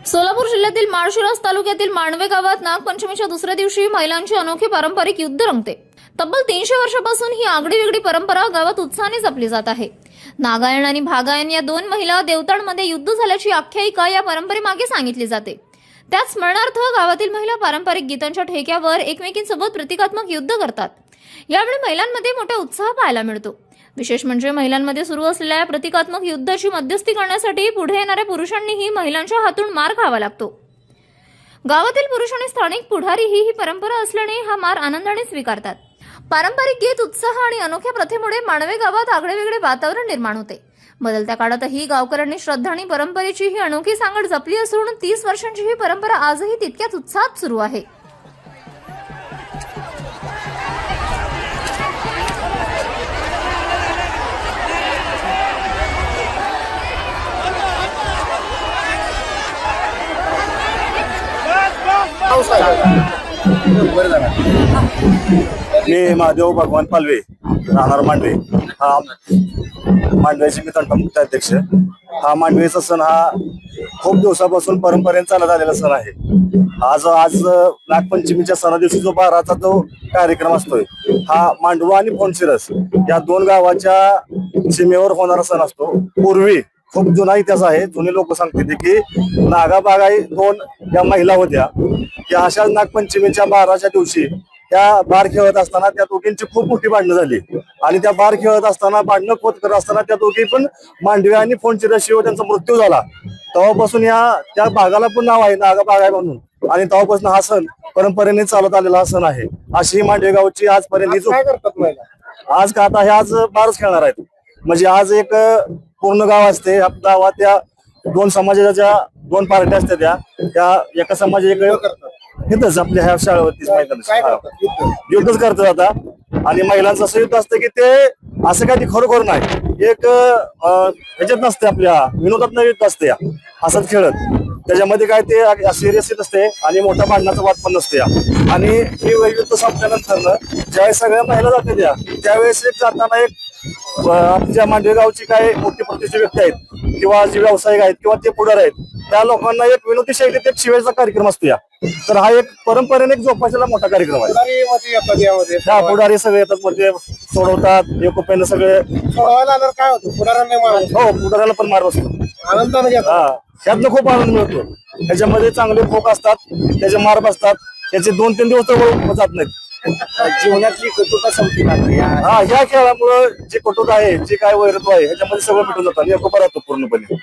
सोलापूर जिल्ह्यातील माळशिरस तालुक्यातील मांडवे गावात नागपंचमीच्या दुसऱ्या दिवशी महिलांची अनोखी पारंपरिक युद्ध रंगते। तब्बल 300 वर्षापासून ही आगळी वेगळी परंपरा गावात उत्साहाने जपली जात आहे। नागायण आणि भागायण या दोन महिला देवतांमध्ये युद्ध झाल्याची आख्यायिका या परंपरेमागे सांगितली जाते। त्याच स्मरणार्थ गावातील महिला पारंपरिक गीतांच्या ठेक्यावर एकमेकींसोबत प्रतिकात्मक युद्ध करतात। यावेळी महिलांमध्ये मोठा उत्साह पाहायला मिळतो। विशेष म्हणजे महिलांमध्ये सुरू असलेल्या प्रतिकात्मक युद्धाची मध्यस्थी करण्यासाठी पुढे येणाऱ्या पुरुषांनीही महिलांच्या हातून मार खावा लागतो। गावातील पुरुष आणि स्थानिक पुढारीही ही परंपरा असल्याने हा मार आनंदाने स्वीकारतात। पारंपरिक गीत, उत्साह आणि अनोख्या प्रथेमुळे मांडवे गावात आगळेवेगळे वातावरण निर्माण होते। बदलत्या काळातही गावकऱ्यांनी श्रद्धा आणि परंपरेची ही अनोखी सांगड जपली असून 30 वर्षांची ही परंपरा आजही तितक्याच उत्साहात सुरू आहे। मी महादेव भगवान पालवे, राहणार मांडवे। हा मांडव्याचे मी तंटामुक्त अध्यक्ष। हा मांडवेचा सण हा खूप दिवसापासून परंपरेने चालत आलेला सण आहे। आज नागपंचमीच्या सणा दिवशी जो बाराचा जो कार्यक्रम असतोय, हा मांडवा आणि फोंडशिरस या दोन गावाच्या सीमेवर होणारा सण असतो। पूर्वी खूप जुना इतिहास आहे। जुने लोक सांगते की नागाबागाई दोन या महिला होत्या, त्या अशा नागपंचमीच्या बाराच्या दिवशी त्या बार खेळत असताना त्या दोघींची खूप मोठी भांडणं झाली आणि त्या बार खेळत असताना भांडणं खोत करत असताना त्या दोघी पण मांडवे आणि फोंडशिरस शिवाय त्यांचा मृत्यू झाला। तेव्हापासून त्या भागाला पण नाव आहे नागाबागाई म्हणून, आणि तेव्हापासून हा सण परंपरेने चालत आलेला हा सण आहे। अशी मांडवे गावची आजपर्यंत आज का आता हे आज बारच खेळणार आहेत। म्हणजे आज एक पूर्ण गाव असते गावात, त्या दोन समाजाच्या दोन पार्ट्या असतात, त्या एका समाज इथंच आपल्या ह्या शाळेवरतीच युद्धच करतात आता। आणि महिलांचं असं युद्ध असतं की ते असं काही खरोखर नाही, एक ह्याच्यात नसते, आपल्या विनोदात युद्ध असते हसत खेळत। त्याच्यामध्ये काय ते सिरियस नसते आणि मोठा भांडणाचा वाद पण नसते। आणि हे युद्ध संपल्यानंतर ज्यावेळेस सगळ्या महिला जाते त्यावेळेस एक जाताना एक आपल्या मांडवे गावची काय मोठी प्रतिष्ठित व्यक्ती आहेत किंवा जे व्यावसायिक आहेत किंवा ते पुढारी आहेत, त्या लोकांना एक विनोदी शैलीत एक शिवायचा कार्यक्रम असतो। तर हा एक परंपरेने एक जोपासायला मोठा कार्यक्रम आहे। त्या पुढारी सगळे येतात, मध्ये सोडवतात एकोप्याने सगळे। काय होतं पुढाऱ्यांना? हो, पुढाऱ्याला पण मार बसतो, आनंदाने घेतात। त्यातनं खूप आनंद मिळतो। त्याच्यामध्ये चांगले फोक असतात, त्याचे मार बसतात, त्याचे 2-3 दिवस तर जात नाहीत। जीवनातली कटुता संपली लागली। ह्या खेळामुळे जे कटुता आहे, जे काय वैरत्व आहे, ह्याच्यामध्ये सगळं मिटून जातं आणि एकोपा राहतो पूर्णपणे।